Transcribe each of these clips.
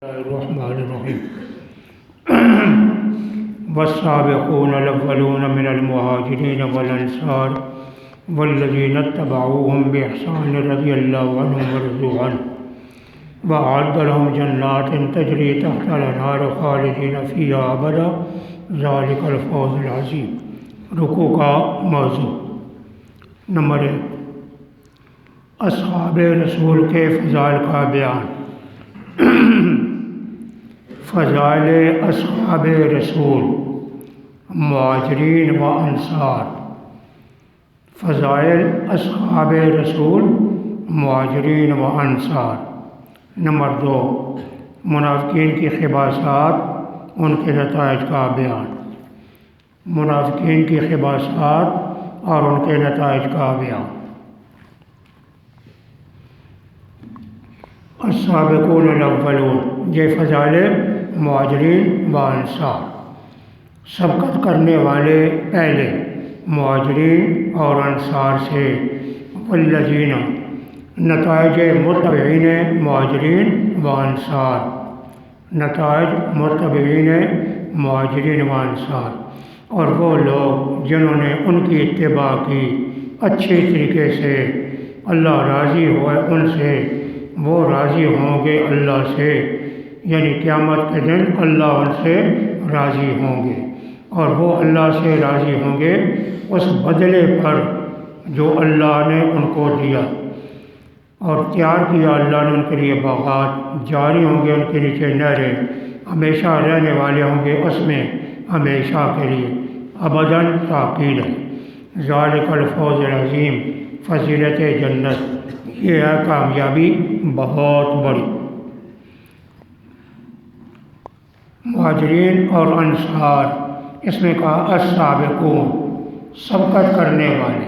الرحمن الرحیم والسابقون الاولون من المہاجرین والانصار والذین اتبعوهم بإحسان رضی اللہ عنہم ورضوا عنہ وأعد لهم جنات تجری تحت الانہار خالدین فیہا ابدا ذلک الفوز العظیم۔ رکوع کا موضوع نمبر 1، اصحاب رسول کے فضائل کا بیان۔ فضائل اصحاب رسول مہاجرین و انصار۔ فضائل اصحاب رسول مہاجرین و انصار۔ نمبر 2، منافقین کی خباثات، ان کے نتائج کا بیان۔ منافقین کی خباثات اور ان کے نتائج کا بیان۔ السابقون الاولون، یہ فضائل مہاجرین و انصار۔ سبقت کرنے والے پہلے مہاجرین اور انصار سے۔ والذین، نتائج متبعین مہاجرین و انصار۔ نتائج متبعین مہاجرین و انصار، اور وہ لوگ جنہوں نے ان کی اتباع کی اچھے طریقے سے، اللہ راضی ہوئے ان سے، وہ راضی ہوں گے اللہ سے، یعنی قیامت کے دن اللہ ان سے راضی ہوں گے، اور وہ اللہ سے راضی ہوں گے اس بدلے پر جو اللہ نے ان کو دیا اور تیار کیا۔ اللہ نے ان کے لیے باغات، جاری ہوں گے ان کے نیچے نہریں، ہمیشہ رہنے والے ہوں گے اس میں ہمیشہ کے لیے، ابداً تاکید ہے۔ ذالک الفوز العظیم، فضیلت جنت، یہ ہے کامیابی بہت بڑی۔ مہاجرین اور انصار، اس میں کہا السابقون، سبقت کرنے والے۔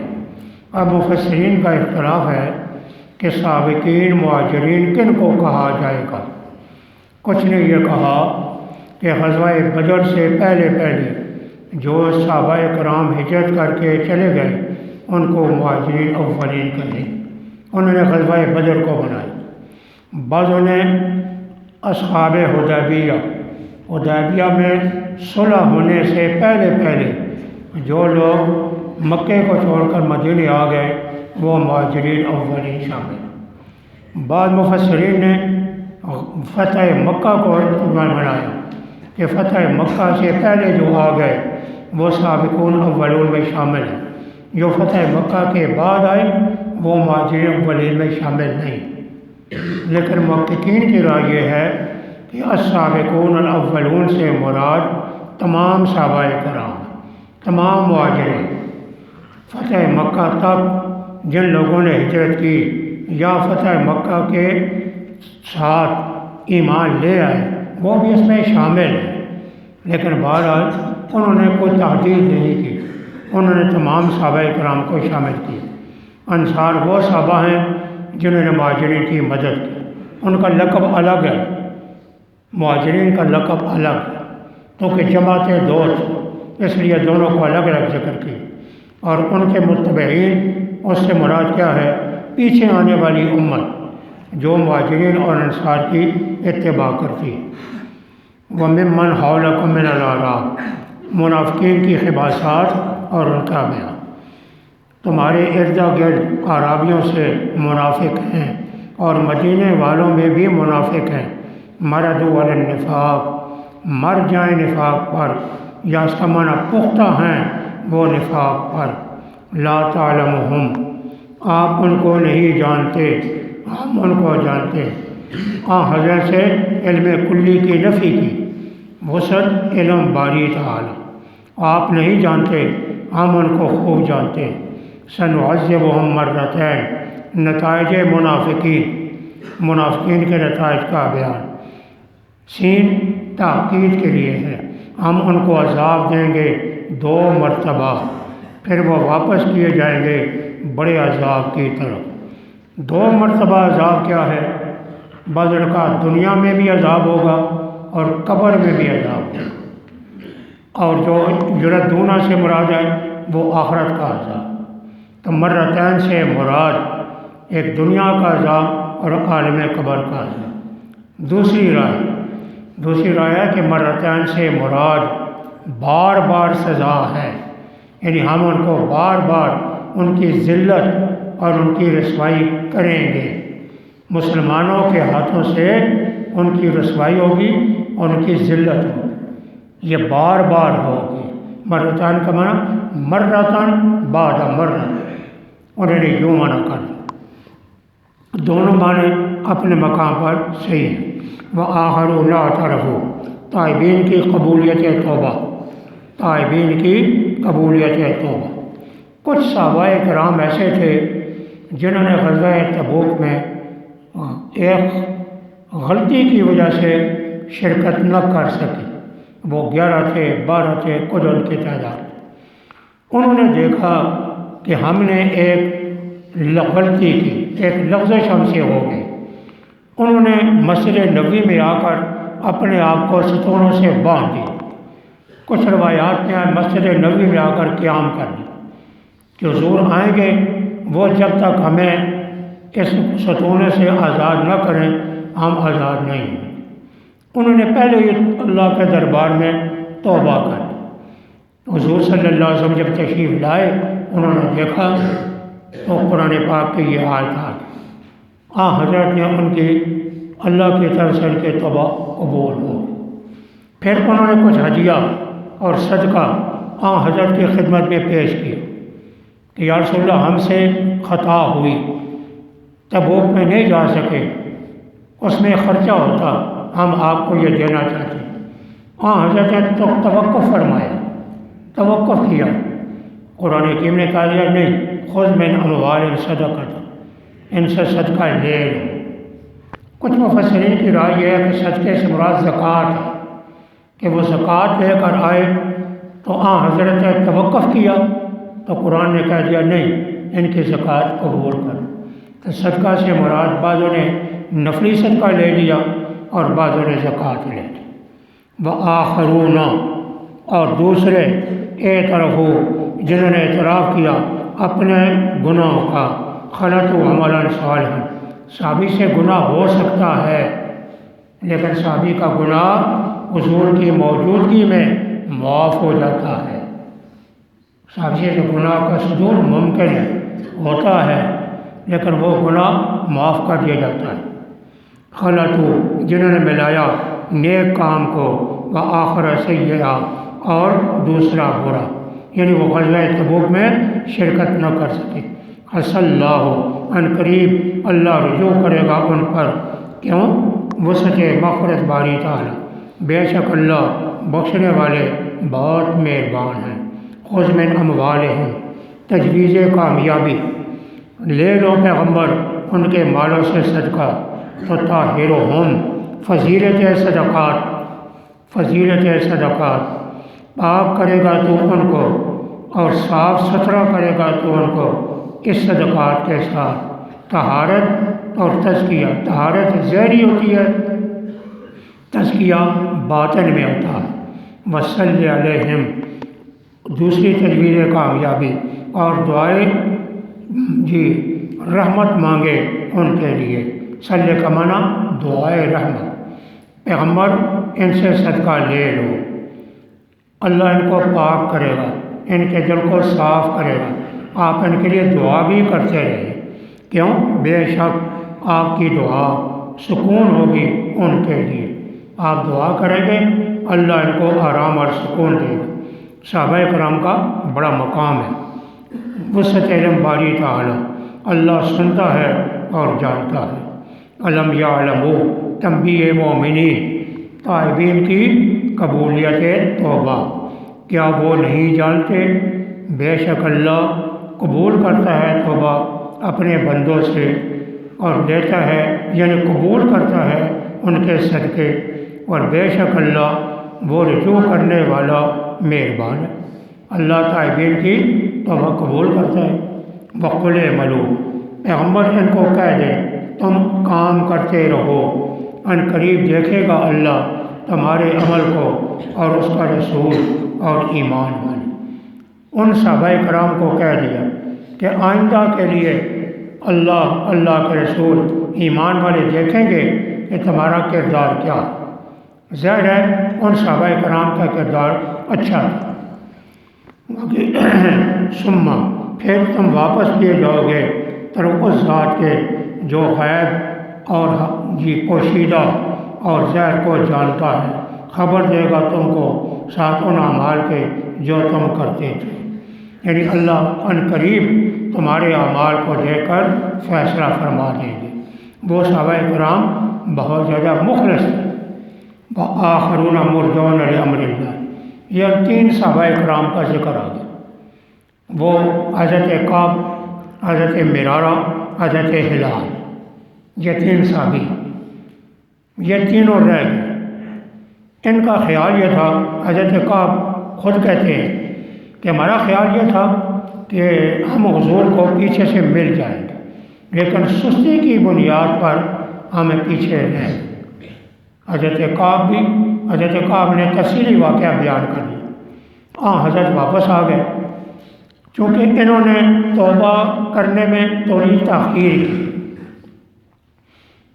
اب مفسرین کا اختلاف ہے کہ سابقین مہاجرین کن کو کہا جائے گا۔ کچھ نے یہ کہا کہ غزوہ بدر سے پہلے جو صحابہ کرام ہجرت کر کے چلے گئے ان کو مہاجرین اولین کہیں، انہوں نے غزوہ بدر کو بنایا۔ بعضوں نے اصحاب حدیبیہ میں صلح ہونے سے پہلے جو لوگ مکے کو چھوڑ کر مدینے آ گئے وہ مہاجرین اولین شامل۔ بعض مفسرین نے فتح مکہ کو بنایا کہ فتح مکہ سے پہلے جو آ گئے وہ سابقون اولون میں شامل ہیں، جو فتح مکہ کے بعد آئے وہ مہاجرین اولین میں شامل نہیں۔ لیکن محققین کی رائے یہ ہے کہ السابقون الاولون سے مراد تمام صحابہ کرام، تمام مہاجرین۔ فتح مکہ تک جن لوگوں نے ہجرت کی یا فتح مکہ کے ساتھ ایمان لے آئے وہ بھی اس میں شامل ہیں، لیکن بہرحال انہوں نے کوئی تحدید نہیں کی، انہوں نے تمام صحابہ کرام کو شامل کیا۔ انصار وہ صحابہ ہیں جنہوں نے مہاجرین کی مدد کی، ان کا لقب الگ ہے، مہاجرین کا لقب الگ ہے کیونکہ جماعت دو تھی، اس لیے دونوں کو الگ الگ ذکر کی۔ اور ان کے متبعین، اس سے مراد کیا ہے؟ پیچھے آنے والی امت جو مہاجرین اور انصار کی اتباع کرتی۔ وَمِمَّنْ حَوْلَكُم مِّنَ الْأَعْرَابِ، منافقین کی خباثات اور ان کا بیان۔ تمہارے ارد گرد اعرابیوں سے منافق ہیں اور مدینے والوں میں بھی منافق ہیں۔ مردوا علی النفاق، مر جائیں نفاق پر، یا اس کا معنی پختہ ہیں وہ نفاق پر۔ لا تعلمہم، آپ ان کو نہیں جانتے، ہم ان کو جانتے۔ حضرت سے علم کلی کی نفی کی، وسعت علم باری تعالی، آپ نہیں جانتے ہم ان کو خوب جانتے۔ سنعذبہم مرتین، نتائج منافقین کے نتائج کا بیان۔ سین تاکید کے لیے ہے، ہم ان کو عذاب دیں گے 2 مرتبہ، پھر وہ واپس کیے جائیں گے بڑے عذاب کی طرف۔ 2 مرتبہ عذاب کیا ہے؟ بعض اوقات دنیا میں بھی عذاب ہوگا اور قبر میں بھی عذاب ہوگا، اور جو یردون سے مراد ہے وہ آخرت کا عذاب۔ تو مرتین سے مراد ایک دنیا کا عذاب اور عالم قبر کا عذاب۔ دوسری رائے دوسری رائے ہے کہ مرتين سے مراد بار بار سزا ہے، یعنی ہم ان کو بار بار ان کی ذلت اور ان کی رسوائی کریں گے۔ مسلمانوں کے ہاتھوں سے ان کی رسوائی ہوگی اور ان کی ذلت ہوگی، یہ بار بار ہوگی۔ مرتان کا معنی مرتان بعد مرہ، انہوں نے یوں معنی کر دیا۔ دونوں معنی اپنے مقام پر صحیح ہیں۔ وآخروا لا اعترفوا، تائبین کی قبولیت توبہ، تائبین کی قبولیت توبہ۔ کچھ صحابہ کرام ایسے تھے جنہوں نے غزوہ تبوک میں ایک غلطی کی وجہ سے شرکت نہ کر سکی، وہ 11 تھے، 12 تھے، کچھ ان کی تعداد۔ انہوں نے دیکھا کہ ہم نے ایک غلطی کی، ایک لغزش ہم سے ہو گئی۔ انہوں نے مسجد نبوی میں آ کر اپنے آپ کو ستونوں سے باندھ دیا۔ کچھ روایات میں مسجد نبوی میں آ کر قیام کر دیا کہ حضور آئیں گے، وہ جب تک ہمیں اس ستونے سے آزاد نہ کریں ہم آزاد نہیں ہیں۔ انہوں نے پہلے ہی اللہ کے دربار میں توبہ کر دی۔ حضور صلی اللہ علیہ وسلم جب تشریف لائے، انہوں نے دیکھا تو قرآن پاک کی یہ آیت آ گئی۔ حضرت نے ان کی اللہ کی طرف سے ان کے توبہ قبول ہو۔ پھر انہوں نے کچھ ہدیہ اور صدقہ حضرت کی خدمت میں پیش کیا کہ یا رسول اللہ ہم سے خطا ہوئی، تبوک میں نہیں جا سکے، اس میں خرچہ ہوتا، ہم آپ کو یہ دینا چاہتے ہیں۔ حضرت نے تو توقف فرمایا، توقف کیا۔ قرآن حکیم نے کہا دیا نہیں، خذ من اموالہم صدقۃ، ان سے صدقہ لے لو۔ کچھ مفسرین کی رائے یہ ہے کہ صدقے سے مراد زکوٰۃ ہے، کہ وہ زکوٰۃ لے کر آئے تو حضرت نے توقف کیا تو قرآن نے کہہ دیا نہیں، ان کی زکوٰۃ قبول کر۔ تو صدقہ سے مراد بعضوں نے نفلی صدقہ لے لیا اور بعضوں نے زکوٰۃ لے لی۔ وآخرون، اور دوسرے اعترفوا، جنہوں نے اعتراف کیا اپنے گناہوں کا، خلطوا عملا صالحا، صحابی سے گناہ ہو سکتا ہے لیکن صحابی کا گناہ حضور کی موجودگی میں معاف ہو جاتا ہے۔ صحابی سے گناہ کا صدور ممکن ہے، ہوتا ہے، لیکن وہ گناہ معاف کر دیا جاتا ہے۔ خلطوا، جنہوں نے ملایا نیک کام کو، وآخر سیئہ، اور دوسرا برا، یعنی وہ غزوہ تبوک میں شرکت نہ کر سکے۔ عسى اللہ، ان قریب اللہ رجوع کرے گا ان پر، کیوں؟ وسعت مغفرت باری تعالی، بے شک اللہ بخشنے والے بہت مہربان ہیں۔ خذ من اموالہم، تجویز کامیابی، لے لو پیغمبر ان کے مالوں سے صدقہ، تطہرہم، فضیلت صدقات، فضیلت صدقات، پاک کرے گا تو ان کو اور صاف ستھرا کرے گا تو ان کو اس صدقات کے ساتھ۔ طہارت اور تزکیہ، طہارت ظاہری ہوتی ہے، تزکیہ باطن میں ہوتا ہے۔ وصلی علیہم، دوسری تجویز کامیابی اور دعائیں رحمت مانگے ان کے لیے۔ صلی کا معنی دعائے رحمت، پیغمبر ان سے صدقہ لے لو، اللہ ان کو پاک کرے گا، ان کے دل کو صاف کرے گا۔ آپ ان کے لیے دعا بھی کرتے رہے، کیوں؟ بے شک آپ کی دعا سکون ہوگی ان کے لیے۔ آپ دعا کریں گے اللہ ان کو آرام اور سکون دے گا۔ صحابہ کرام کا بڑا مقام ہے، وسعت علم باری تعالی، اللہ سنتا ہے اور جانتا ہے۔ علم یعلموا، تنبیہ مومنین، تائبین کی قبولیت توبہ، کیا وہ نہیں جانتے بے شک اللہ قبول کرتا ہے توبہ اپنے بندوں سے اور دیتا ہے، یعنی قبول کرتا ہے ان کے صدقے، اور بے شک اللہ وہ رجوع کرنے والا مہربان ہے۔ اللہ تائبین کی توبہ قبول کرتا ہے۔ وقل اعملوا، پیغمبر ان کو کہہ دے تم کام کرتے رہو، ان قریب دیکھے گا اللہ تمہارے عمل کو اور اس کا رسول اور ایمان والے۔ ان صحابہ کرام کو کہہ دیا کہ آئندہ کے لیے اللہ کے رسول ایمان والے دیکھیں گے کہ تمہارا کردار کیا ہے۔ ظاہر ہے ان صحابہ کرام کا کردار اچھا تھا۔ ثم پھر تم واپس کیے جاؤ گے طرف اس ذات کے جو غیب اور پوشیدہ اور ظاہر کو جانتا ہے، خبر دے گا تم کو ساتھ ان اعمال کے جو تم کرتے تھے۔ یعنی اللہ ان قریب تمہارے اعمال کو دیکھ کر فیصلہ فرما دیں گے۔ وہ صحابہ کرام بہت زیادہ مخلص تھے۔ وآخرون مرجون لامر اللہ، یہ 3 صحابہ کرام کا ذکر آ گیا۔ وہ حضرت کعب، حضرت مرارہ، حضرت ہلال، یہ 3 صحابی، یہ تینوں رہ گئے۔ ان کا خیال یہ تھا، حضرت کعب خود کہتے ہیں کہ ہمارا خیال یہ تھا کہ ہم حضور کو پیچھے سے مل جائیں گے، لیکن سستی کی بنیاد پر ہمیں پیچھے رہ۔ حضرت کعب نے تفصیلی واقعہ بیان کر دیا۔ حضرت واپس آ گئے، چونکہ انہوں نے توبہ کرنے میں تھوڑی تاخیر کی۔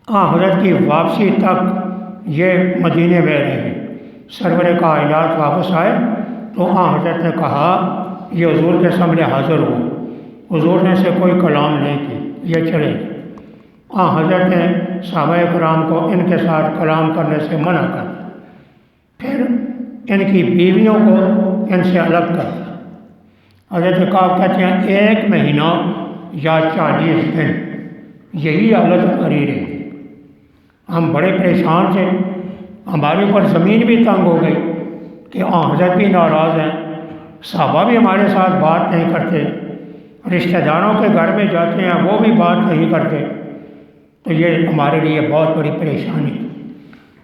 حضرت کی واپسی تک یہ مدینے میں رہے۔ سرور کائنات واپس آئے تو حضرت نے کہا، یہ حضور کے سامنے حاضر ہو، حضور نے سے کوئی کلام نہیں کی، یہ چلے گئے۔ حضرت نے صحابہ کرام کو ان کے ساتھ کلام کرنے سے منع کر دیا، پھر ان کی بیویوں کو ان سے الگ کر دیا۔ حضرت کعب کہتے ہیں 1 مہینہ یا 40 دن یہی حالت ہماری رہی۔ ہم بڑے پریشان تھے، ہمارے اوپر زمین بھی تنگ ہو گئی کہ حضرت بھی ناراض ہیں، صحابہ بھی ہمارے ساتھ بات نہیں کرتے، رشتہ داروں کے گھر میں جاتے ہیں وہ بھی بات نہیں کرتے، تو یہ ہمارے لیے بہت بڑی پریشانی۔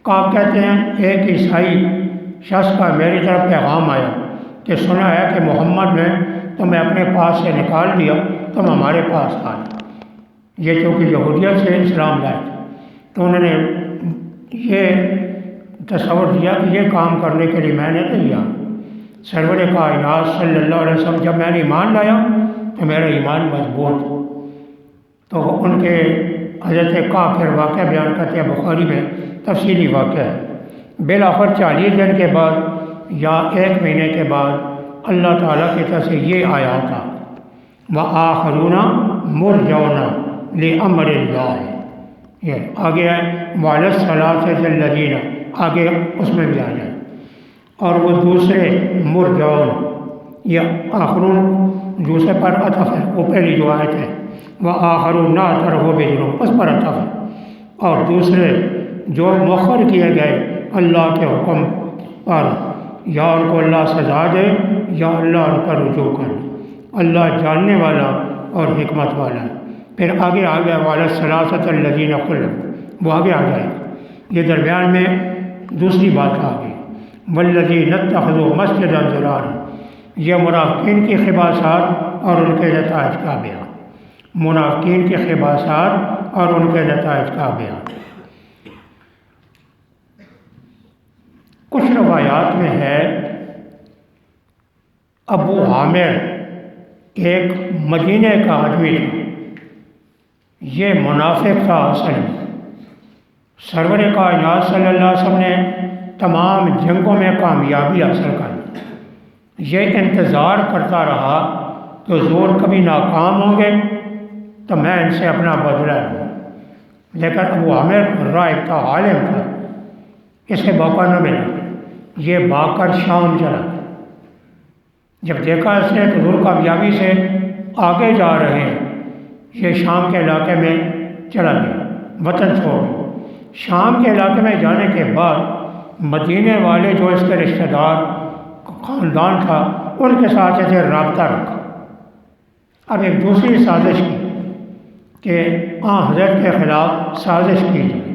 کعب کہتے ہیں ایک عیسائی شخص کا میری طرف پیغام آیا کہ سنا ہے کہ محمد نے تمہیں اپنے پاس سے نکال دیا، تم ہمارے پاس آئے۔ یہ چونکہ یہودیت سے اسلام لائے تھے، تو انہوں نے یہ تصور دیا کہ یہ کام کرنے کے لیے میں نے تیار۔ سرور کائنات صلی اللہ علیہ وسلم جب میں نے ایمان لایا تو میرا ایمان مضبوط، تو ان کے حضرت کعب پھر واقعہ بیان کرتے ہیں، بخاری میں تفصیلی واقعہ ہے۔ بالآخر 40 دن کے بعد یا 1 مہینے کے بعد اللہ تعالیٰ کی طرف سے یہ آیات تھا، وآخرون مرجون لامر اللہ، یہ آگے ہے وعلی الثلاثۃ الذین، آگے اس میں بھی آ جائے، اور وہ دوسرے مرجون، یہ آخرون دوسرے پر عطف ہے، وہ پہلی جو آیت ہے وآخرون اعترفوا بذنوبہم اس پر عطف ہے، اور دوسرے جو مؤخر کیے گئے اللہ کے حکم پر، یا ان کو اللہ سزا دے یا اللہ ان پر رجوع کر دے، اللہ جاننے والا اور حکمت والا ہے۔ پھر آگے آ گیا وعلی الثلاثۃ الذین خلفوا، وہ آگے آ جائے گا، یہ درمیان میں دوسری بات آ گئی والذین اتخذوا مسجدا ضرارا، یہ منافقین کی خباثات اور ان کے نتائج کا بیان، منافقین کی خباثات اور ان کے نتائج کا بیان۔ کچھ روایات میں ہے ابو عامر ایک مدینے کا آدمی تھا، یہ منافق تھا اصل میں۔ سرور کائنات صلی اللہ علیہ وسلم نے تمام جنگوں میں کامیابی حاصل کر لی، یہ انتظار کرتا رہا کہ حضور کبھی ناکام ہوں گے تو میں ان سے اپنا بدلہ لوں، لیکن ابو عامر راہب تھا، عالم تھا، اسے موقع نہ ملا، یہ بھاگ کر شام چلا گیا۔ جب دیکھا اس نے کہ حضور کامیابی سے آگے جا رہے ہیں، یہ شام کے علاقے میں چلا گیا، وطن چھوڑ گیا۔ شام کے علاقے میں جانے کے بعد مدینے والے جو اس کے رشتہ دار خاندان تھا ان کے ساتھ ایسے رابطہ رکھا۔ اب ایک دوسری سازش کی کہ حضرت کے خلاف سازش کی جائے۔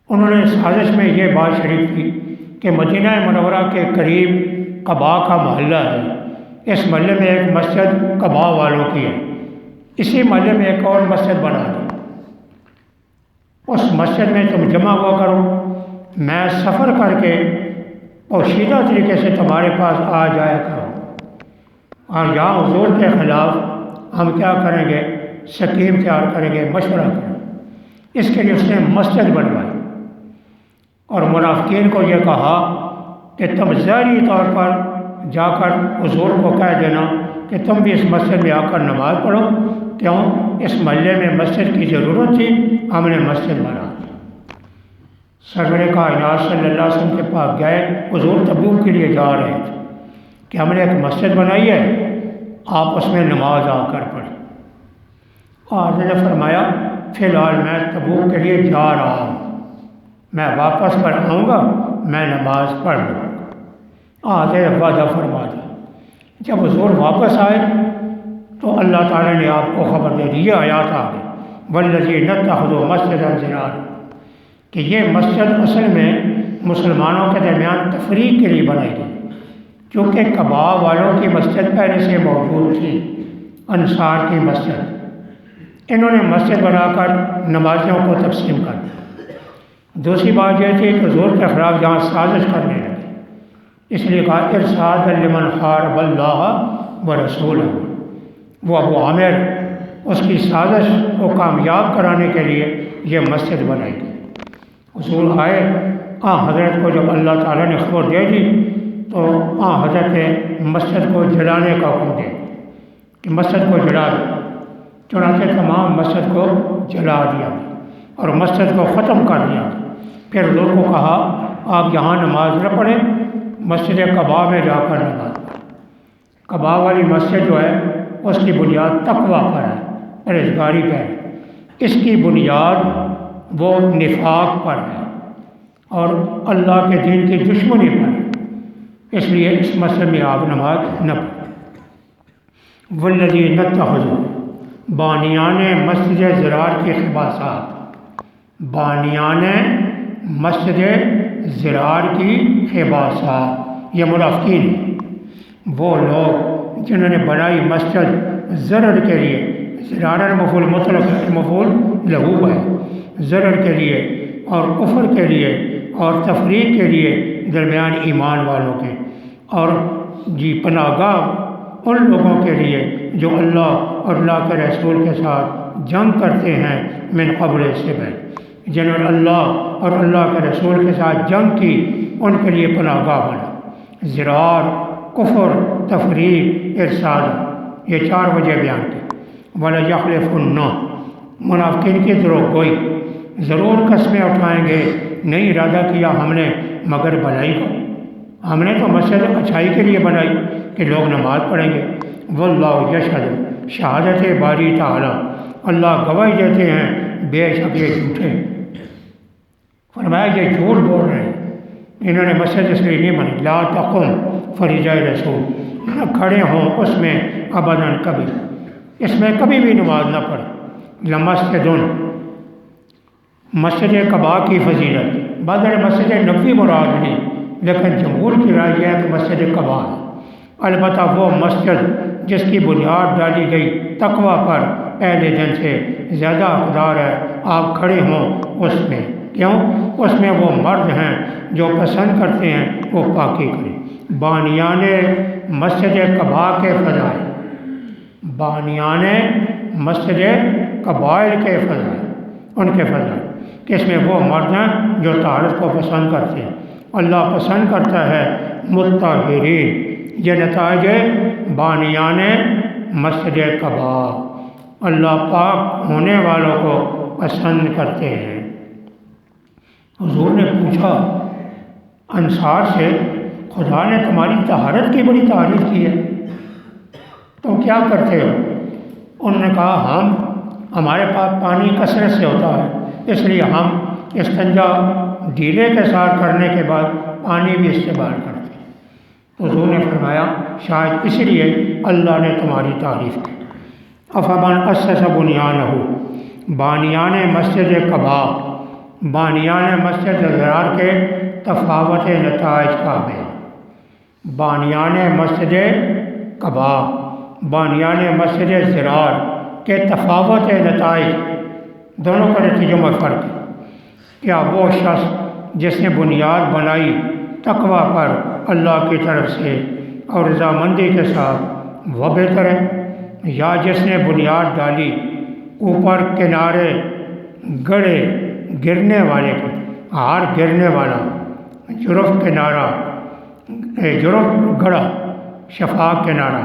انہوں نے سازش میں یہ بات شریک کی کہ مدینہ منورہ کے قریب قباء کا محلہ ہے، اس محلے میں ایک مسجد قباء والوں کی ہے، اسی محلے میں ایک اور مسجد بنا دو، اس مسجد میں تم جمع ہوا کرو، میں سفر کر کے پوشیدہ طریقے سے تمہارے پاس آ جایا کرو، اور یہاں حضور کے خلاف ہم کیا کریں گے، سکیم تیار کریں گے، مشورہ کریں گے۔ اس کے لیے اس نے مسجد بنوائی۔ اور منافقین کو یہ کہا کہ تم ظاہری طور پر جا کر حضور کو کہہ دینا کہ تم بھی اس مسجد میں آ کر نماز پڑھو، کیوں؟ اس محلے میں مسجد کی ضرورت تھی، ہم نے مسجد بنا دی۔ سرور کائنات صلی اللہ علیہ وسلم کے پاس گئے، حضور تبوک کے لیے جا رہے تھے کہ ہم نے ایک مسجد بنائی ہے، آپ اس میں نماز آ کر پڑھیں۔ اور نے فرمایا فی الحال میں تبوک کے لیے جا رہا ہوں، میں واپس پر آؤں گا، میں نماز پڑھ لوں گا۔ آگے وعدہ فرما دیا۔ جب حضور واپس آئے تو اللہ تعالیٰ نے آپ کو خبر دے دی، یہ آیات آ گئی والذی نتخذوا مسجدا ضرارا، کہ یہ مسجد اصل میں مسلمانوں کے درمیان تفریق کے لیے بنائی گئی، چونکہ کباب والوں کی مسجد پہلے سے موجود تھی، انصار کی مسجد، انہوں نے مسجد بنا کر نمازیوں کو تقسیم کر دیا۔ دوسری بات یہ تھی کہ حضور کے خلاف جہاں سازش کرنے لگے، اس لیے کہا ارصادا لمن حارب اللہ ورسولہ، وہ ابو عامر، اس کی سازش کو کامیاب کرانے کے لیے یہ مسجد بنائی گئی۔ حضور آئے، حضرت کو جب اللہ تعالیٰ نے خبر دے دی تو حضرت نے مسجد کو جلانے کا حکم دے کہ مسجد کو جلا دو۔ چنانچہ تمام مسجد کو جلا دیا اور مسجد کو ختم کر دیا۔ پھر حضور کو کہا آپ یہاں نماز نہ پڑھیں، مسجد قباء میں جا کر نماز پڑھیں۔ قباء والی مسجد جو ہے اس کی بنیاد تقویٰ پر ہے، پرہیزگاری پر ہے، اس کی بنیاد وہ نفاق پر ہے اور اللہ کے دین کی دشمنی پر ہے، اس لیے اس مسجد میں آپ نماز نہ پڑھیں۔ والذی نتخذوا، بانیان مسجد ضرار کی خباثات، بانیان مسجد ضرار کی خباثات، یہ منافقین ہیں، وہ لوگ جنہوں نے بنائی مسجد ضرر کے لیے، ضرار مفعول مطلق مفعول لہو ہے، ضرر کے لیے اور کفر کے لیے اور تفریق کے لیے درمیان ایمان والوں کے، اور پناہ گاہ ان لوگوں کے لیے جو اللہ اور اللہ کے رسول کے ساتھ جنگ کرتے ہیں، من قبل سے پہلے، جنہوں نے اللہ اور اللہ کے رسول کے ساتھ جنگ کی، ان کے لیے پناہ گاہ بنا۔ ضرار، کفر، تفریق، ارسال، یہ چار وجہ بیان کی۔ وَلَيَحْلِفُنَّ، منافقین کی دروغ گوئی، ضرور قسمیں اٹھائیں گے، نہیں ارادہ کیا ہم نے مگر بھلائی کو، ہم نے تو مسجد اچھائی کے لیے بنائی کہ لوگ نماز پڑھیں گے۔ واللہ یشہد، شہادت باری تعالیٰ، اللہ گواہی دیتے ہیں بے شک یہ جھوٹے ہیں۔ فرمایا یہ جھوٹ بول رہے ہیں، انہوں نے مسجد اس لیے نہیں بنی۔ لا تقم فریضۂ رسول، نہ کھڑے ہوں اس میں ابداً کبھی، اس میں کبھی بھی نماز نہ پڑھیں۔ لمسجد، مسجد قباء کی فضیلت، بدر مسجد نبوی مراد نہیں، لیکن جمہور کی رائے یہ ہے کہ مسجد قباء ہے۔ البتہ وہ مسجد جس کی بنیاد ڈالی گئی تقویٰ پر پہلے دن سے، زیادہ حقدار ہے آپ کھڑے ہوں اس میں، کیوں؟ اس میں وہ مرد ہیں جو پسند کرتے ہیں وہ پاکی کریں۔ بانیان مسجد قباء کے فضائل، بانیان مسجد قبائل کے فضائل، ان کے فضائل کہ اس میں وہ مرد ہیں جو طہارت کو پسند کرتے ہیں، اللہ پسند کرتا ہے مطہرین۔ یہ نتائج بانیان مسجد قباء، اللہ پاک ہونے والوں کو پسند کرتے ہیں۔ حضور نے پوچھا انصار سے، خدا نے تمہاری طہارت کی بڑی تعریف کی ہے، تم کیا کرتے ہو؟ انہوں نے کہا ہمارے پاس پانی کثرت سے ہوتا ہے، اس لیے ہم استنجا ڈھیلے کے ساتھ کرنے کے بعد پانی بھی استعمال کرتے ہیں۔ تو حضور نے فرمایا شاید اس لیے اللہ نے تمہاری تعریف کی۔ افمن اسس بنیانہ، بانیان مسجد قباء، بانیان مسجد ضرار کے تفاوت نتائج کا بیان۔ بانیان مسجد قباء، بانیان مسجد ضرار کے تفاوت نتائج، دونوں کا نتیجوں میں فرق ہے۔ کیا وہ شخص جس نے بنیاد بنائی تقویٰ پر اللہ کی طرف سے اور رضامندی کے ساتھ، وہ بہتر ہے، یا جس نے بنیاد ڈالی اوپر کنارے گڑے گرنے والے کے، ہار گرنے والا، جرف کنارہ، جرف گڑھا، شفاق کنارہ،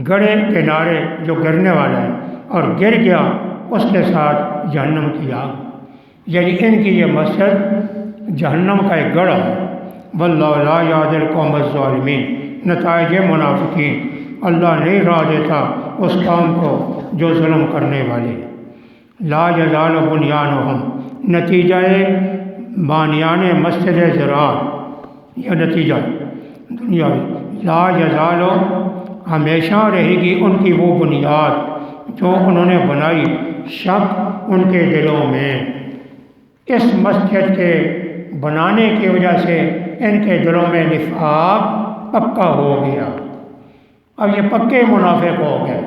گڑھے کنارے جو گرنے والا ہے اور گر گیا اس کے ساتھ جہنم کی آگ، یعنی ان کی یہ مسجد جہنم کا ایک گڑھا ہے۔ واللہ لا یہدی القوم الظالمین، نتائج منافقین، اللہ نہیں راہ دیتا اس قوم کو جو ظلم کرنے والے۔ لا یزال بنیانہم، نتیجہ بانیان مسجد ضرار، یہ نتیجہ دنیاوی، لا یزال، ہمیشہ رہے گی ان کی وہ بنیاد جو انہوں نے بنائی، شک ان کے دلوں میں۔ اس مسجد کے بنانے کی وجہ سے ان کے دلوں میں نفاق پکا ہو گیا، اب یہ پکے منافق ہو گئے،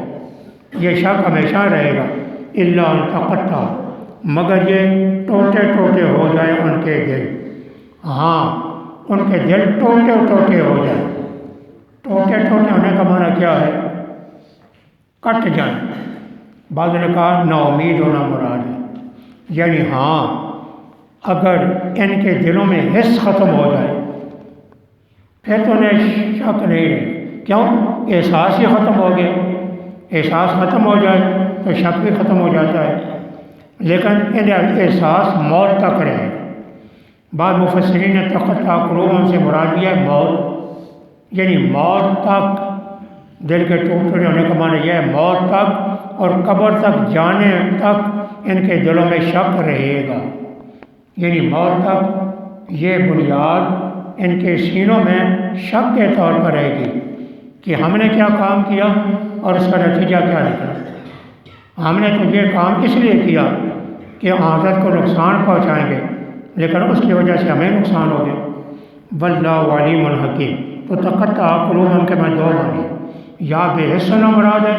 یہ شک ہمیشہ رہے گا۔ الا ان تقطع، مگر یہ ٹوٹے ٹوٹے ہو جائیں ان کے دل، ہاں ان کے دل ٹوٹے ٹوٹے ہو جائیں۔ ٹوٹے ٹوٹے ہونے کا معنی کیا ہے؟ کٹ جائیں۔ بعض نے کہا نا امید ہونا مراد ہے، یعنی ہاں اگر ان کے دلوں میں حس ختم ہو جائے پھر تو انہیں شک نہیں رہے، کیوں؟ احساس ہی ختم ہو گیا، احساس ختم ہو جائے تو شک بھی ختم ہو جاتا ہے، لیکن انہیں احساس موت تک رہے۔ بعض مفسرین نے تقطع قلوبہم سے مراد دیا ہے موت، یعنی موت تک، دل کے ٹوٹنے ہونے کا معنی یہ ہے موت تک، اور قبر تک جانے تک ان کے دلوں میں شک رہے گا، یعنی موت تک یہ بنیاد ان کے سینوں میں شک کے طور پر رہے گی کہ ہم نے کیا کام کیا اور اس کا نتیجہ کیا نکلا۔ ہم نے تو یہ کام اس لیے کیا کہ آخرت کو نقصان پہنچائیں گے، لیکن اس کی وجہ سے ہمیں نقصان ہو گیا۔ واللہ علیم حکیم، تو تقطع قلوبہم کے میں دو معنی، یا بے حس ہونا مراد ہے،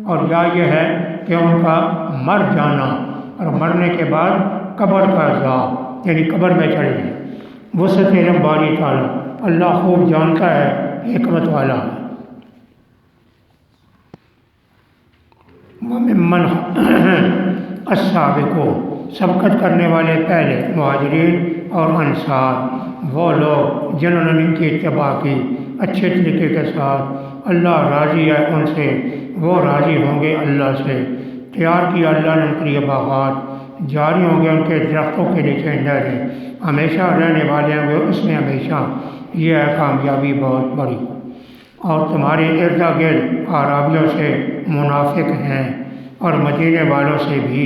اور یا یہ ہے کہ ان کا مر جانا اور مرنے کے بعد قبر کا عذاب، یعنی قبر میں چڑھ گئے۔ وسعت علم باری تعالیٰ، اللہ خوب جانتا ہے، حکمت والا ہے۔ وَمِمَّنْ السابقون، سبقت کرنے والے پہلے مہاجرین اور انصار، وہ لوگ جنہوں نے ان کی اتباع کی اچھے طریقے کے ساتھ، اللہ راضی ہے ان سے، وہ راضی ہوں گے اللہ سے۔ تیار کیا اللہ نے ان کے لیے باغات، جاری ہوں گے ان کے درختوں کے نیچے نہریں، ہمیشہ رہنے والے ہوں گے اس میں ہمیشہ، یہ ہے کامیابی بہت بڑی۔ اور تمہارے ارد گرد اعرابیوں سے منافق ہیں اور مدینے والوں سے بھی،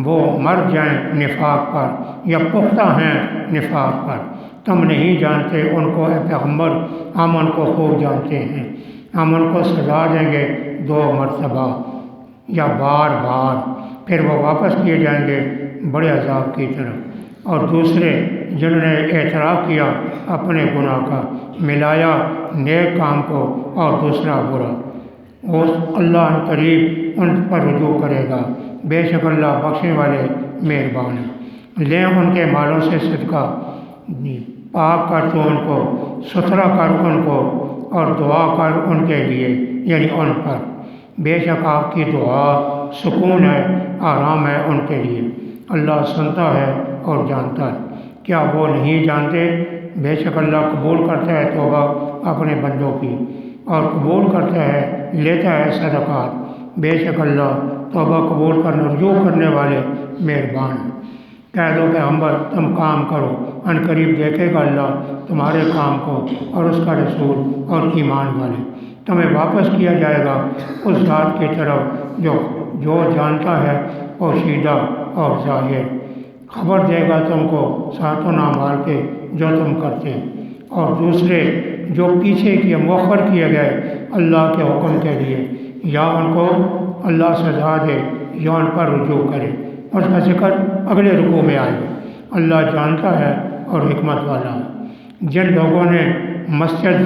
وہ مر جائیں نفاق پر یا پختہ ہیں نفاق پر، تم نہیں جانتے ان کو اے پیغمبر، ہم ان کو خوب جانتے ہیں، ہم ان کو سزا دیں گے 2 مرتبہ یا بار بار، پھر وہ واپس کیے جائیں گے بڑے عذاب کی طرف۔ اور دوسرے جنہوں نے اعتراف کیا اپنے گناہ کا، ملایا نیک کام کو اور دوسرا برا، وہ اللہ عنہ قریب ان پر رجوع کرے گا، بے شک اللہ بخشنے والے مہربان ہیں۔ لیں ان کے مالوں سے صدقہ، پاک کر تو ان کو، ستھرا کر ان کو، اور دعا کر ان کے لیے، یعنی ان پر، بے شک آپ کی دعا سکون ہے، آرام ہے ان کے لیے، اللہ سنتا ہے اور جانتا ہے۔ کیا وہ نہیں جانتے؟ بے شک اللہ قبول کرتا ہے توبہ اپنے بندوں کی، اور قبول کرتا ہے، لیتا ہے صدقات، بے شک اللہ توبہ قبول کرنے، رجوع کرنے والے مہربان ہیں۔ کہہ دو پیغمبر تم کام کرو، ان قریب دیکھے گا اللہ تمہارے کام کو اور اس کا رسول اور ایمان والے، تمہیں واپس کیا جائے گا اس ذات کی طرف جو جانتا ہے پوشیدہ اور ظاہر، خبر دے گا تم کو ساتوں اعمال کے جو تم کرتے ہیں، اور دوسرے جو پیچھے کیے مؤخر کیے گئے اللہ کے حکم کے لیے، یا ان کو اللہ سزا دے یا ان پر رجوع کرے۔ اس کا ذکر اگلے رکوع میں آئے گا۔ اللہ جانتا ہے اور حکمت والا ہے۔ جن لوگوں نے مسجد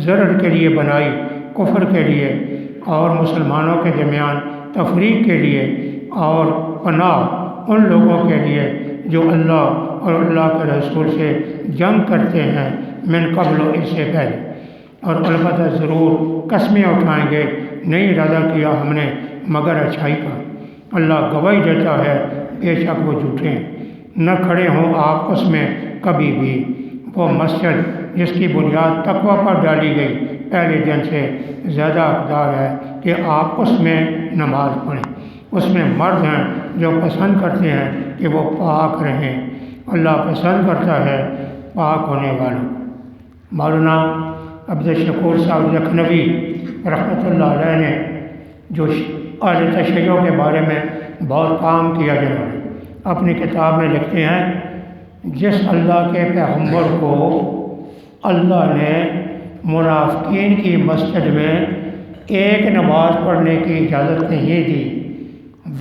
زرع کے لیے بنائی، کفر کے لیے اور مسلمانوں کے درمیان تفریق کے لیے، اور پناہ ان لوگوں کے لیے جو اللہ اور اللہ کے رسول سے جنگ کرتے ہیں، من قبل، اس سے پہلے، اور البتہ ضرور قسمیں اٹھائیں گے، نہیں ارادہ کیا ہم نے مگر اچھائی کا، اللہ گواہی دیتا ہے بے شک وہ جھوٹے ہیں۔ نہ کھڑے ہوں آپ اس میں کبھی بھی۔ وہ مسجد جس کی بنیاد تقوی پر ڈالی گئی پہلے دن سے زیادہ حقدار ہے کہ آپ اس میں نماز پڑھیں۔ اس میں مرد ہیں جو پسند کرتے ہیں کہ وہ پاک رہیں۔ اللہ پسند کرتا ہے پاک ہونے والوں۔ مولانا عبدالشکور صاحب لکھنوی رحمۃ اللہ علیہ نے جو اہل تشیع کے بارے میں بہت کام کیا جنہوں نے اپنی کتاب میں لکھتے ہیں، جس اللہ کے پیغمبر کو اللہ نے منافقین کی مسجد میں ایک نماز پڑھنے کی اجازت نہیں دی،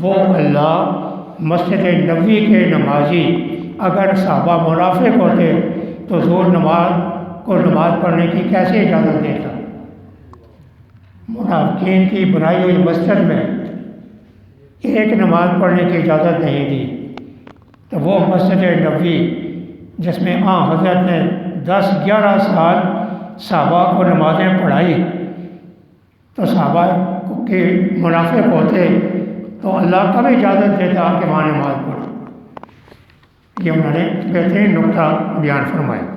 وہ اللہ مسجد نبوی کے نمازی اگر صحابہ منافق ہوتے تو ظہر نماز کو نماز پڑھنے کی کیسے اجازت دیتا؟ منافقین کی بنائی ہوئی مسجد میں ایک نماز پڑھنے کی اجازت نہیں دی، تو وہ مسجد نبوی جس میں حضرت نے 10-11 سال صحابہ کو نمازیں پڑھائی، تو صحابہ کے منافق ہوتے تو اللہ کب اجازت دیتا کہ وہاں نماز پڑھو؟ یہ انہوں نے بہترین نقطہ بیان فرمایا۔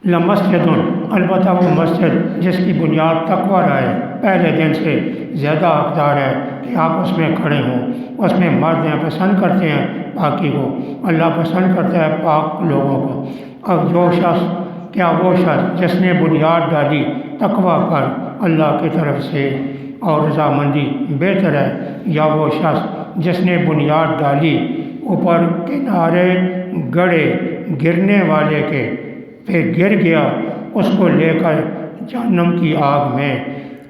لمسجد، البتہ وہ مسجد جس کی بنیاد تقوی رہے پہلے دن سے زیادہ حقدار ہے کہ آپ اس میں کھڑے ہوں۔ اس میں مرد ہیں پسند کرتے ہیں پاکی کو، اللہ پسند کرتا ہے پاک لوگوں کو۔ اب جو شخص، کیا وہ شخص جس نے بنیاد ڈالی تقوی پر اللہ کی طرف سے اور رضامندی بہتر ہے، یا وہ شخص جس نے بنیاد ڈالی اوپر کنارے گڑے گرنے والے کے، پھر گر گیا، اس کو لے کر جہنم کی آگ میں؟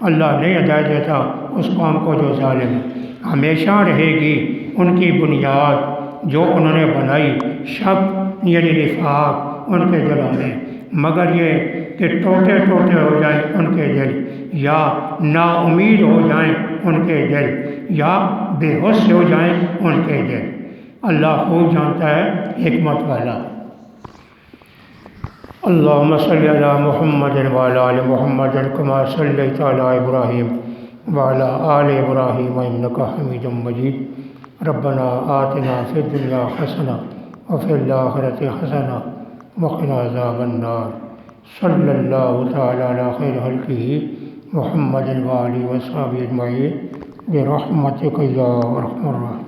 اللہ نہیں ہدایت دیتا اس قوم کو جو ظالم ہے۔ ہمیشہ رہے گی ان کی بنیاد جو انہوں نے بنائی، شک یعنی نفاق ان کے دلوں میں، مگر یہ کہ ٹوٹے ٹوٹے ہو جائیں ان کے دل، یا نا امید ہو جائیں ان کے دل، یا بے ہوش ہو جائیں ان کے دل۔ اللہ خوب جانتا ہے حکمت والا۔ اللہم صلی علی محمد وعلی آل محمد کما صلیت علی ابراہیم وعلی آل ابراہیم انک حمید مجید۔ ربنا آتنا فی الدنیا حسنہ وفی الآخرۃ حسنہ وقنا عذاب النار۔ صلی اللہ تعالی علی خیر خلقہ محمد وآلہ وصحبہ اجمعین برحمتک یا ارحم الراحمین۔